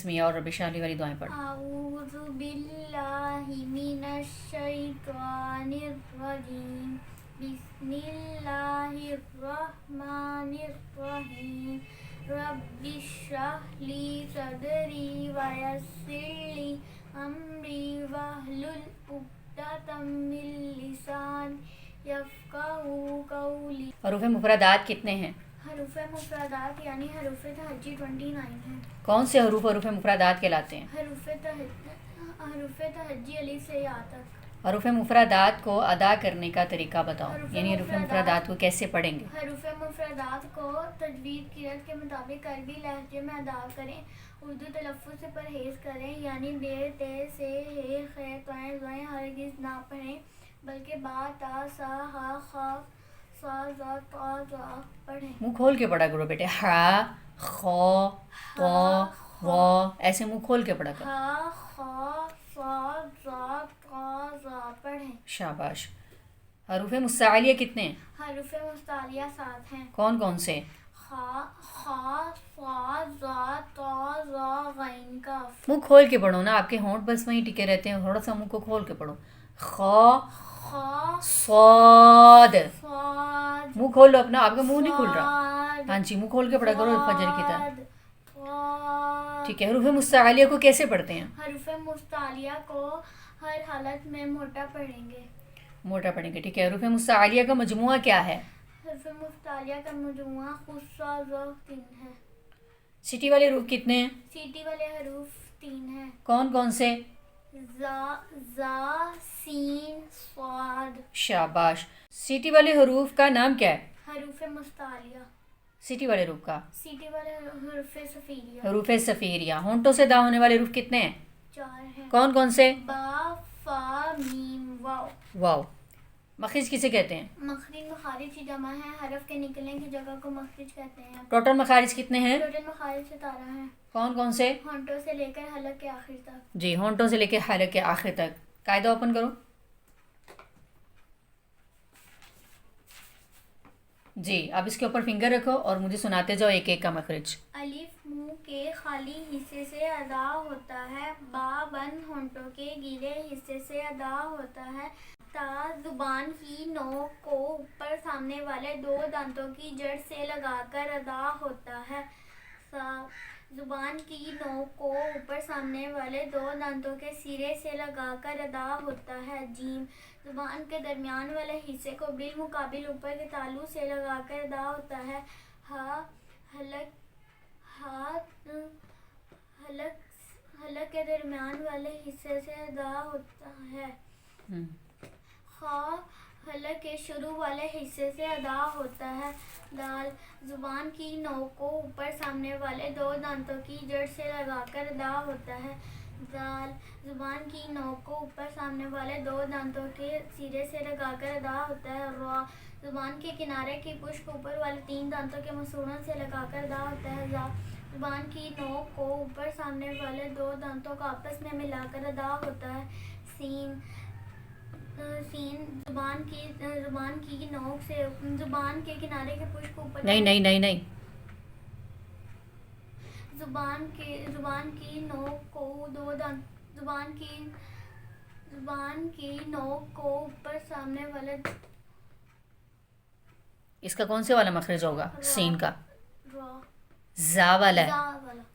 तस्मिया और रब्बिश अली वाली दुआएं पढ़। अऊज़ु बिल्लाहि मिनश शैतानिर रजीम बिस्मिल्लाहिर रहमानिर रहीम रब्बिश्रह ली सदरी वयस्सिर ली अमरी वहलुल उक़दतम मिन लिसानी यफ़क़हू क़ौली। हरूफ मुफरदात कितने हैं? हरूफ मुफरदात यानी हरूफ तहज्जी 29 हैं। कौन से हरूफ मुफरदात कहलाते हैं? हरूफ तहज्जी अलिफ से या तक। हरूफ मुफरदात को अदा करने का तरीका बताओ, यानी हरूफ मुफरदात को कैसे पढ़ेंगे? हरूफ मुफरदात को तजवीद किरत के मुताबिक अरबी लहजे में अदा करें, उर्दू तलफ़्फ़ुज़ से परहेज़ करें, यानी बे ते से हे खे तोएं ज़ोएं हरगिज़ ना पढ़ें, बल्कि बा ता सा हा खा सा ज़ा ता ज़ा पढ़ें। मुँह खोल के पढ़ा करो बेटे, हा खो तो वो, ऐसे मुँह खोल के पढ़ा करो। हा खा सा ज़ा ता ज़ा पढ़ें। शाबाश। हरूफ मुस्तालिया कितने हैं? हरूफ मुस्तालिया 7 हैं। कौन कौन से? खा खा सा ज़ा ता ज़ा गैन काफ। मुँह खोल के पढ़ो ना, आपके होंठ बस वहीं टिके रहते हैं, थोड़ा सा मुँह को खोल के पढ़ो। खा खा स्वाद, स्वाद मुँह खोल लो अपना, आपका मुँह नहीं खुल रहा। स्वाद हाँ जी, मुँह खोल के पढ़ा करो फजर की तरह। स्वाद स्वाद। ठीक है। हरूफ मुस्तालिया को कैसे पढ़ते हैं? हरूफ मुस्तालिया को हर हालत में मोटा पढ़ेंगे। मोटा पढ़ेंगे, ठीक है। हरूफ मुस्तालिया का मजमुआ क्या है? हरूफ मुस्तालिया का मजमुआ खुस्सा ज़ 3 है। सिटी वाले हरूफ कितने हैं? सीटी वाले हरूफ 3 हैं। कौन कौन से? ज़ा ज़ा सीन स्वाद। शाबाश। सिटी वाले हरूफ का नाम क्या है? हरूफ मुस्तालिया। सिटी वाले हरूफ का? सीटी वाले हरूफ सफ़ीरिया हरूफ सफ़ीरिया। होंठों से दा होने वाले हरूफ कितने हैं? 4 हैं। कौन कौन से? बा फा मीम वाव। वाव। मखरिज किसे कहते हैं? मखरिज मखारिज की जमा है, हरफ के निकलने की जगह को मखरिज कहते हैं। टोटल मखारिज कितने हैं? टोटल मखारिज 17 हैं। कौन कौन से? होंठों से लेकर हलक के आखिर तक। जी, होंठों से लेकर हलक के आखिर तक। कायदा ओपन करो। जी, अब इसके ऊपर फिंगर रखो और मुझे सुनाते जाओ एक एक का मखरिज। अलिफ मुंह के खाली हिस्से से अदा होता है। बा बंद होंठों के गीले हिस्से से अदा होता है। ता जुबान की नोक को ऊपर सामने वाले 2 दांतों की जड़ से लगाकर अदा होता है। सा जुबान की नोक को ऊपर सामने वाले 2 दांतों के सिरे से लगाकर अदा होता है। जीम जुबान के दरमियान वाले हिस्से को बिलमुकाबिल ऊपर के तालु से लगाकर अदा होता है। हा हलक हलक के दरमियान वाले हिस्से से अदा होता है। खा हलक के शुरू वाले हिस्से से अदा होता है। दाल जुबान की नोक को ऊपर सामने वाले 2 दांतों की जड़ से लगाकर अदा होता है। दाल जुबान की नोक को ऊपर सामने वाले 2 दांतों के सिरे से लगाकर अदा होता है। रा जुबान के किनारे की पुष्ट ऊपर वाले 3 दांतों के मसूड़ों से लगाकर अदा होता है। जा जुबान की नोक को ऊपर सामने वाले 2 दांतों को आपस में मिलाकर अदा होता है। सीन जुबान की नोक से जुबान के किनारे के पुष्ट को ऊपर नहीं। जुबान की नोक को 2 दांत जुबान की नोक को ऊपर सामने वाले। इसका कौन से वाला मखरिज होगा? सीन का। रा जा वाला है।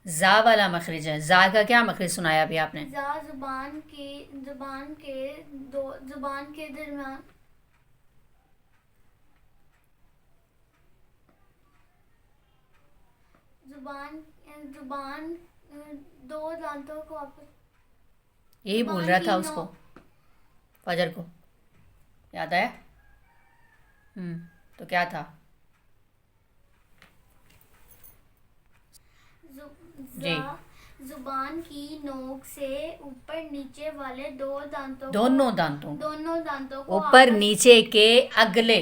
जा वाला मखरिज है। जा का क्या मखरिज सुनाया अभी आपने? जा जुबान के दरमियान जुबान 2 दांतों को आपस। यही बोल रहा था उसको, फजर को याद आया? तो क्या था? जी, जुबान की नोक से ऊपर नीचे वाले 2 दांतों दोनों दांतों को ऊपर नीचे के अगले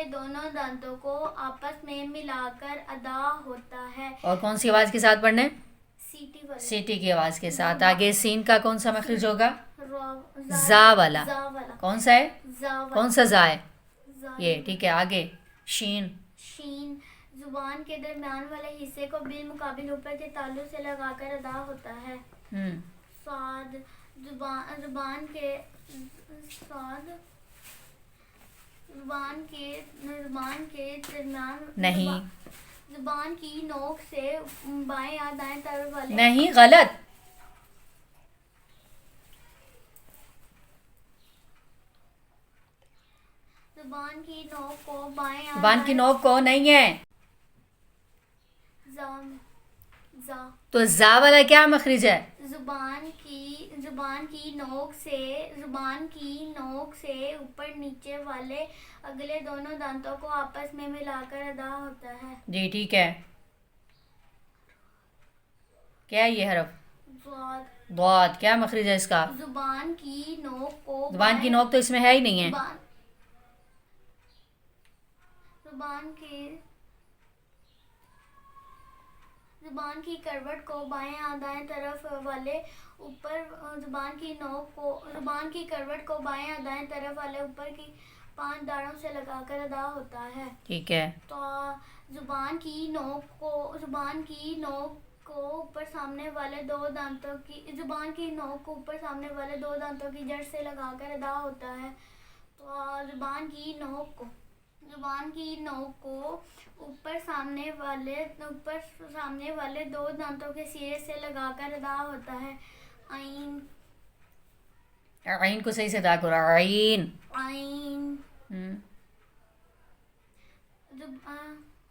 दोनों दांतों को आपस में मिलाकर अदा होता है। और कौन सी आवाज के साथ पढ़ने? सीटी की आवाज के साथ। आगे सीन का कौन सा मखरिज होगा? जा वाला। कौन सा है? कौन सा जा है? ये ठीक है। आगे शीन زبان کے درمیان والے حصے کو بالمقابل اوپر کے تالو سے لگا کر ادا ہوتا ہے. صاد زبان کے درمیان نہیں زبان کی نوک سے بائیں یا دائیں طرف والے نہیں، غلط. زبان کی نوک کو بائیں یا زبان کی نوک کو نہیں ہے زا تو زا والا کیا مخرج ہے؟ زبان کی نوک سے اوپر نیچے والے اگلے دونوں دانتوں کو آپس میں ملا کر ادا ہوتا ہے. جی ٹھیک ہے. کیا ہے یہ حرف؟ ضاد. کیا مخرج ہے اس کا؟ زبان کی نوک تو اس میں ہے ہی نہیں ہے. زبان کی کروٹ کو بائیں یا دائیں طرف والے اوپر زبان کی کروٹ کو بائیں یا دائیں طرف والے اوپر کی 5 داڑھوں سے لگا کر ادا ہوتا ہے. ٹھیک ہے. تو زبان کی نوک کو اوپر سامنے والے دو دانتوں کی جڑ سے لگا کر ادا ہوتا ہے. تو زبان کی نوک کو اوپر سامنے والے دو دانتوں کے سرے سے لگا کر ادا ہوتا ہے. عین کو صحیح سے ادا کرو. عین.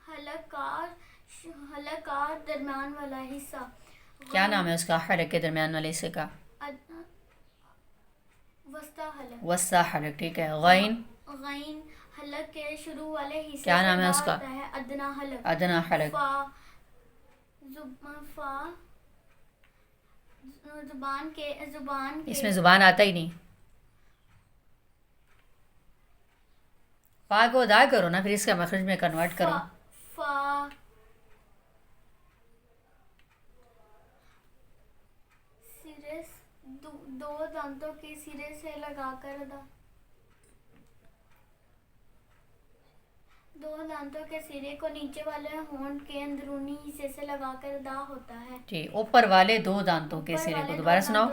حلق کا درمیان والا حصہ. کیا نام ہے اس کا حلق کے درمیان والے حصے کا؟ وسطی حلق. ٹھیک ہے. غین. حلق کے شروع والے حصے کیا نام ہے اس کا؟ ادنا حلق. ادنا حلق. زبان کے اس میں زبان آتا ہی نہیں. فا کو ادا کرو نا، پھر اس کا مخرج میں کنورٹ کرو. فا دو دانتوں کے سرے سے لگا کر دو دانتوں کے سرے کو نیچے والے ہونٹ کے اندرونی حصے سے لگا کر ادا ہوتا ہے. جی. اوپر والے دو دانتوں کے سرے کو دوبارہ سناؤ.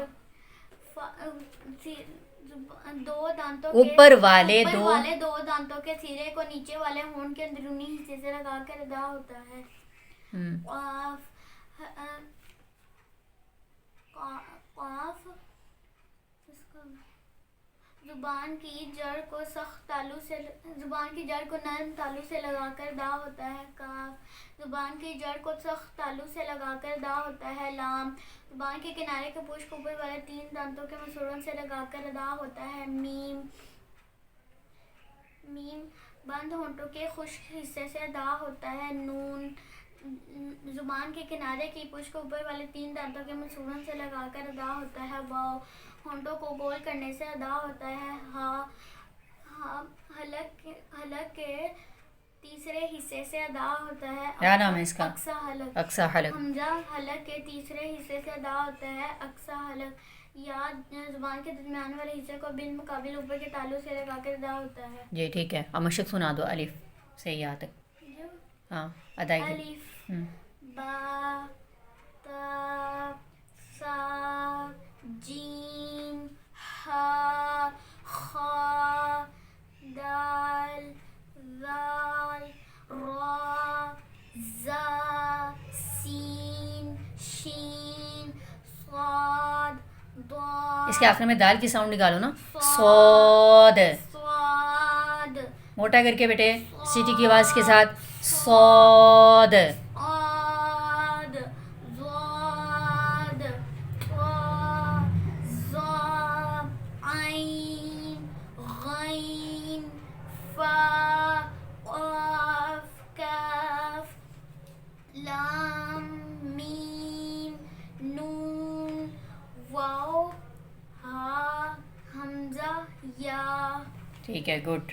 اوپر والے دو دانتوں کے سرے کو نیچے والے ہونٹ کے اندرونی حصے سے لگا کر ادا ہوتا ہے. زبان کی جڑ کو نرم تالو سے لگا کر ادا ہوتا ہے. کاف. زبان کی جڑ کو سخت تالو سے لگا کر ادا ہوتا ہے. لام. زبان کے کنارے کے پشت اوپر والے 3 دانتوں کے مسوڑوں سے لگا کر ادا ہوتا ہے. میم. بند ہونٹوں کے خشک حصے سے ادا ہوتا ہے. نون. زبان کے کنارے کی پشت کو اوپر والے 3 دانتوں کے مسوڑوں سے لگا کر ادا ہوتا ہے. واو. ہونٹوں کو گول کرنے سے ادا ہوتا ہے. ہا. حلق کے تیسرے حصے سے ادا ہوتا ہے. کیا نام ہے اس کا؟ اقصی حلق. اقصی حلق. حمزہ. حلق کے تیسرے حصے سے ادا ہوتا ہے. اقصی حلق. یا زبان کے درمیان والے حصے کو بالمقابل اوپر کے تالو سے لگا کر ادا ہوتا ہے. جی ٹھیک ہے. اب مشق سنا دو الف سے یا تک. ہاں ادائیگی. الف. با. تا. سا. جیم. ہا. خا. دال. ذال. را. زا. سین. شین. صاد. ضاد. اس کے آخر میں دال کی ساؤنڈ نکالو نا. صاد. صاد. موٹا کر کے بیٹے سیٹی کی آواز کے ساتھ. صاد. عاد. ضاد. طا. ظا. عین. غین. فا. قاف. کاف. لام. میم. نون. واو. ہا. حمزہ. یا. ٹھیک ہے. گڈ.